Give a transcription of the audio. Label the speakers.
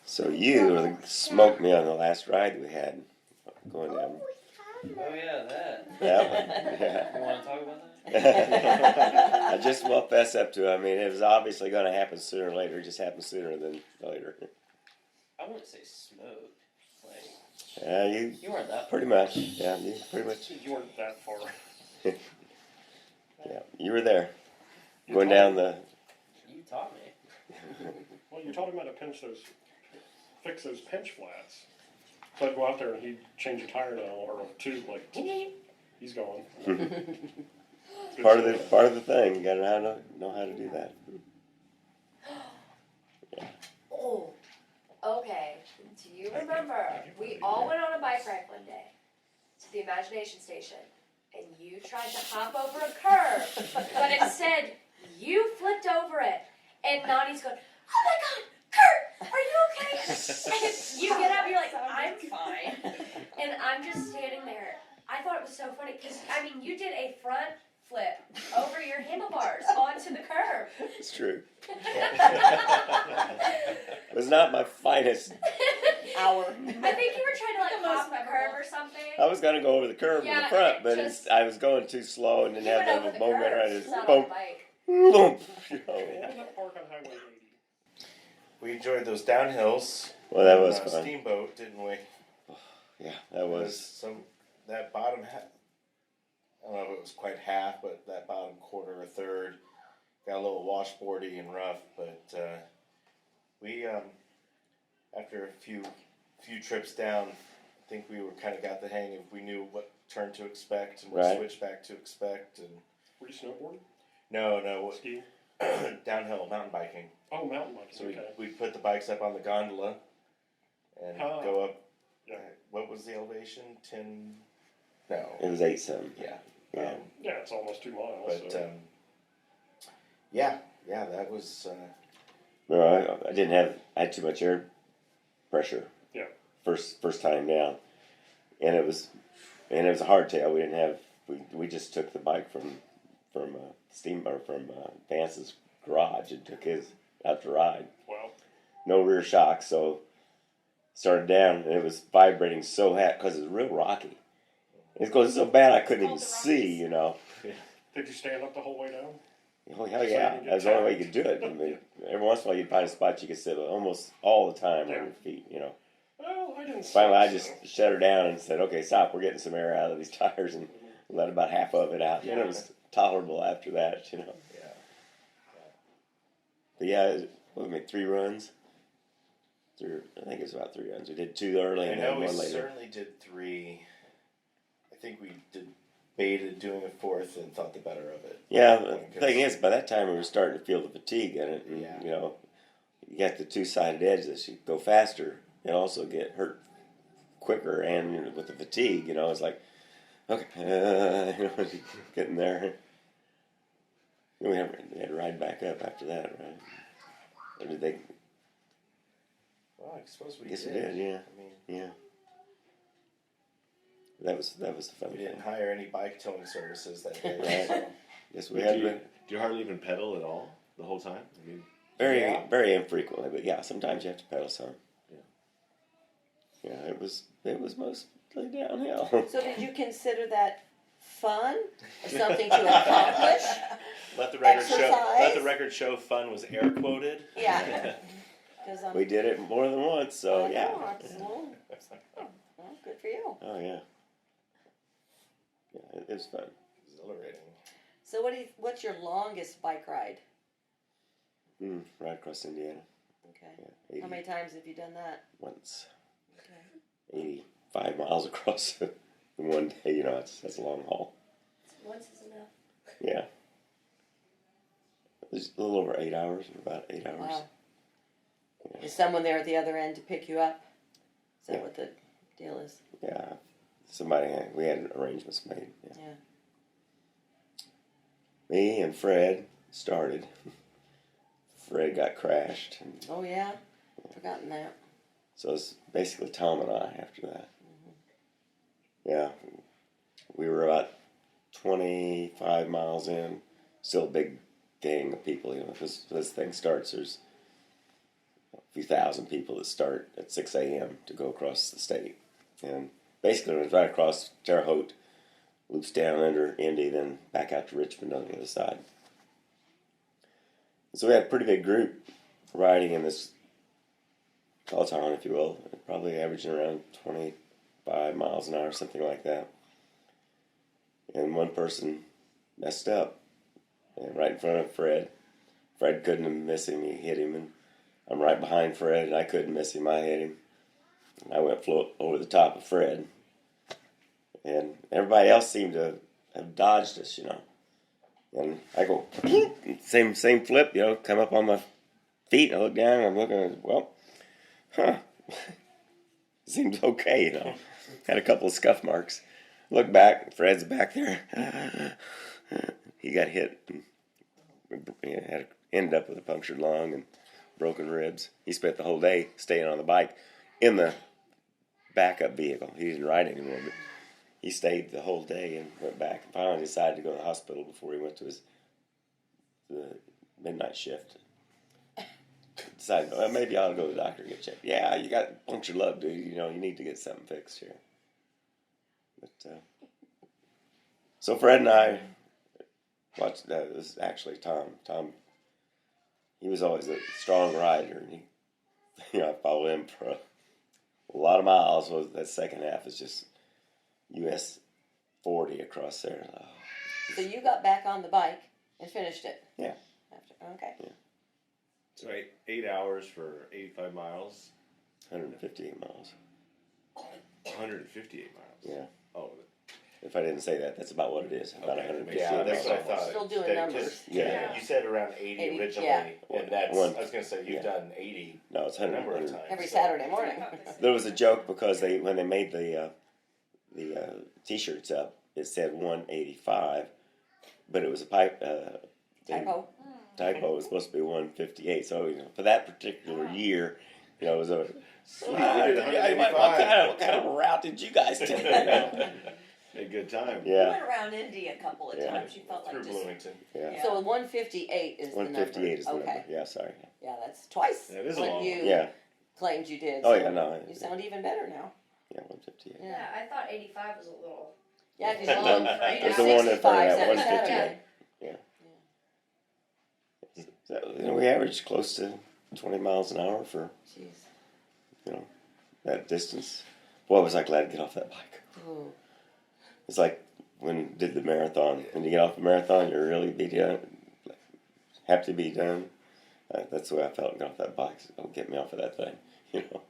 Speaker 1: So you smoked me on the last ride we had going down.
Speaker 2: Oh yeah, that.
Speaker 1: That one, yeah.
Speaker 2: You want to talk about that?
Speaker 1: I just won't fess up to it. I mean, it was obviously going to happen sooner or later. It just happened sooner than later.
Speaker 2: I wouldn't say smoke. Like
Speaker 1: Yeah, you
Speaker 2: you weren't that.
Speaker 1: pretty much. Yeah, you pretty much.
Speaker 3: You weren't that far.
Speaker 1: Yeah, you were there,
Speaker 3: You
Speaker 1: going
Speaker 3: taught
Speaker 1: down
Speaker 3: me.
Speaker 1: the.
Speaker 2: You taught me.
Speaker 3: Well, you taught him how to fix those pinch flats. So I'd go out there and he'd change a tire now or a tube, like, he's gone.
Speaker 1: Part of the thing. You gotta know how to do that.
Speaker 4: Oh, okay. Do you remember we all went on a bike ride one day to the Imagination Station, and you tried to hop over a curve, but instead you flipped over it, and Nani's going, "Oh my God, Kurt, are you okay?" And you get up, you're like, "I'm fine," and I'm just standing there. I thought it was so funny because you did a front flip over your handlebars onto the curb.
Speaker 1: It's true. It was not my finest
Speaker 5: Hour.
Speaker 4: I think you were trying to hop the curb or something.
Speaker 1: I was gonna go over the curb in the
Speaker 4: Yeah,
Speaker 1: front,
Speaker 4: it
Speaker 1: but
Speaker 4: just-
Speaker 1: I was going too slow and didn't
Speaker 4: You
Speaker 1: have
Speaker 4: went over
Speaker 1: the
Speaker 4: the
Speaker 1: moment.
Speaker 4: curb.
Speaker 1: I just
Speaker 4: Not on
Speaker 1: boom,
Speaker 4: the bike.
Speaker 1: boom.
Speaker 3: What was that park on Highway 80?
Speaker 6: We enjoyed those downhills.
Speaker 1: Well, that was
Speaker 6: on,
Speaker 1: fun.
Speaker 6: Steamboat, didn't we?
Speaker 1: Yeah, that was.
Speaker 6: That bottom half. I don't know if it was quite half, but that bottom quarter or third got a little washboardy and rough. But we, after a few trips down, I think we were kind of got the hang of. We knew what turn to expect and what
Speaker 1: Right.
Speaker 6: switch back to expect. And
Speaker 3: Were you snowboarding?
Speaker 6: no,
Speaker 3: Ski?
Speaker 6: downhill mountain biking.
Speaker 3: Oh, mountain biking.
Speaker 6: So
Speaker 3: Okay.
Speaker 6: we put the bikes up on the gondola and
Speaker 3: Oh.
Speaker 6: go up.
Speaker 3: Yeah.
Speaker 6: What was the elevation? 10? No.
Speaker 1: It was 8-7.
Speaker 6: Yeah.
Speaker 1: Yeah.
Speaker 3: Yeah, it's almost 2 miles.
Speaker 6: But
Speaker 3: so.
Speaker 6: yeah, that was.
Speaker 1: No, I didn't have. I had too much air pressure.
Speaker 3: Yeah.
Speaker 1: First time down, and it was a hardtail. We didn't have. We just took the bike from Vance's garage and took his out to ride.
Speaker 3: Wow.
Speaker 1: No rear shock, so started down and it was vibrating so hot because it was real rocky. It goes so bad I couldn't even see, you know.
Speaker 3: Did you stand up the whole way down?
Speaker 1: Oh hell yeah, that's the only way you could do it. I mean, every once in a while you'd find a spot you could sit almost all the time on your feet, you know.
Speaker 3: Well, I didn't.
Speaker 1: Finally, I
Speaker 3: say
Speaker 1: just
Speaker 3: so.
Speaker 1: shut her down and said, "Okay, stop. We're getting some air out of these tires," and let about half of it out. And it was tolerable after that, you know.
Speaker 6: Yeah.
Speaker 1: But yeah, we made 3 runs. I think it was about 3 runs. We did 2 early
Speaker 6: I
Speaker 1: and
Speaker 6: know
Speaker 1: then
Speaker 6: we
Speaker 1: 1 later.
Speaker 6: certainly did 3. I think we debated doing a 4th and thought the better of it.
Speaker 1: Yeah, the thing is, by that time we were starting to feel the fatigue in it. And,
Speaker 6: Yeah.
Speaker 1: you know, you got the 2-sided edge that you go faster and also get hurt quicker. And you know, with the fatigue, you know, it's like, okay, you know, getting there. We had to ride back up after that, right? Or did they?
Speaker 6: Well, I suppose we
Speaker 1: Yes,
Speaker 6: did.
Speaker 1: we did, yeah.
Speaker 6: I mean,
Speaker 1: Yeah. That was the fun
Speaker 6: we
Speaker 1: thing.
Speaker 6: didn't hire any bike towing services that day.
Speaker 1: Right.
Speaker 6: So.
Speaker 1: Yes, we
Speaker 7: Do
Speaker 1: had
Speaker 7: you,
Speaker 1: been
Speaker 7: do you hardly even pedal at all the whole time? I mean,
Speaker 6: Yeah.
Speaker 1: very infrequently, but yeah, sometimes you have to pedal some.
Speaker 7: Yeah.
Speaker 1: Yeah, it was mostly downhill.
Speaker 5: So did you consider that fun? Or something to accomplish?
Speaker 6: Let the record show.
Speaker 5: Exercise?
Speaker 6: Let the record show. Fun was air quoted.
Speaker 5: Yeah. Because
Speaker 1: We did it more than once, so
Speaker 5: I
Speaker 1: yeah.
Speaker 5: know, well, good for you.
Speaker 1: Oh yeah. Yeah, it was fun.
Speaker 6: Exhilarating.
Speaker 5: So what's your longest bike ride?
Speaker 1: Right across Indiana.
Speaker 5: Okay.
Speaker 1: Yeah, 80,
Speaker 5: How many times have you done that?
Speaker 1: once.
Speaker 5: Okay.
Speaker 1: 85 miles across in one day. You know, that's a long haul.
Speaker 4: Once is enough.
Speaker 1: Yeah. It was a little over 8 hours, about 8 hours.
Speaker 5: Wow.
Speaker 1: Yeah.
Speaker 5: Is someone there at the other end to pick you up? Is that
Speaker 1: Yeah.
Speaker 5: what the deal is?
Speaker 1: Yeah. We had arrangements made. Yeah.
Speaker 5: Yeah.
Speaker 1: Me and Fred started. Fred got crashed. And
Speaker 5: Oh yeah. Forgotten that.
Speaker 1: so it's basically Tom and I after that. Yeah. We were about 25 miles in. Still a big gang of people, you know, because this thing starts, there's few thousand people that start at 6 a.m. to go across the state. And basically, it was right across Terre Haute, loops down under Indy, then back out to Richmond on the other side. So we had a pretty big group riding in this peloton, if you will, probably averaging around 25 miles an hour, something like that. And one person messed up, and right in front of Fred. Fred couldn't miss him, he hit him, and I'm right behind Fred, and I couldn't miss him, I hit him. And I went float over the top of Fred. And everybody else seemed to have dodged us, you know. And I go, same flip, you know, come up on my feet, and I look down, and I'm looking, well, seems okay, you know. Had a couple of scuff marks. Look back, Fred's back there. He got hit, and ended up with a punctured lung and broken ribs. He spent the whole day staying on the bike in the backup vehicle. He didn't ride anymore, but he stayed the whole day and went back. And finally decided to go to the hospital before he went to the midnight shift. Decided, well, maybe I ought to go to the doctor and get checked. Yeah, you got punctured lung, dude. You know, you need to get something fixed here. But so Fred and I watched. This is actually Tom. Tom, he was always a strong rider, and he, you know, I followed him for a lot of miles. Was that second half is just US 40 across there. Oh.
Speaker 5: So you got back on the bike and finished it?
Speaker 1: Yeah.
Speaker 5: Okay.
Speaker 1: Yeah.
Speaker 7: So 8 hours for 85 miles,
Speaker 1: 158 miles.
Speaker 7: 158 miles.
Speaker 1: Yeah.
Speaker 7: Oh,
Speaker 1: If I didn't say that, that's about what it is. About
Speaker 7: Okay.
Speaker 1: 158
Speaker 6: Yeah,
Speaker 1: miles.
Speaker 6: that's what I thought.
Speaker 5: Still doing
Speaker 6: That- 'cause-
Speaker 5: numbers.
Speaker 1: Yeah.
Speaker 6: You said around 80
Speaker 5: 80,
Speaker 6: originally,
Speaker 5: yeah.
Speaker 6: and that's,
Speaker 1: One-
Speaker 6: I was gonna say, you've
Speaker 1: yeah.
Speaker 6: done 80
Speaker 1: No, it's
Speaker 6: a number of
Speaker 1: 100.
Speaker 6: times.
Speaker 5: Every
Speaker 6: so-
Speaker 5: Saturday morning.
Speaker 1: There was a joke because when they made the T-shirts up, it said 185, but it was a
Speaker 5: Typo.
Speaker 1: typo. It was supposed to be 158. So you know, for that particular year, you know, it was a.
Speaker 7: We did
Speaker 1: What
Speaker 7: 185.
Speaker 1: kind of a route did you guys take?
Speaker 7: a good time.
Speaker 5: You
Speaker 1: Yeah,
Speaker 5: went around Indy a couple of
Speaker 1: Yeah.
Speaker 5: times. You felt like
Speaker 6: Through
Speaker 5: just.
Speaker 6: Bloomington.
Speaker 1: yeah.
Speaker 5: So 158 is the number.
Speaker 1: 158 is the
Speaker 5: Okay.
Speaker 1: number. Yeah, sorry.
Speaker 5: Yeah, that's twice
Speaker 7: That is a
Speaker 5: what
Speaker 7: long
Speaker 5: you
Speaker 7: one.
Speaker 1: Yeah,
Speaker 5: claimed you did.
Speaker 1: Oh,
Speaker 5: so
Speaker 1: yeah, no,
Speaker 5: You sound even better now.
Speaker 1: yeah, 158.
Speaker 5: Yeah.
Speaker 4: Yeah, I thought 85 was a little.
Speaker 5: Yeah, because
Speaker 1: That's
Speaker 5: you
Speaker 1: the
Speaker 5: did
Speaker 1: one- that's the one in front of that 158. So, you know, we averaged close to 20 miles an hour for
Speaker 5: Jeez.
Speaker 1: that distance. Boy, was I glad to get off that bike.
Speaker 5: Ooh.
Speaker 1: It's like when you did the marathon. When you get off the marathon, you're really be done, happy to be done. That's the way I felt getting off that bike. So don't get me off of that thing, you know.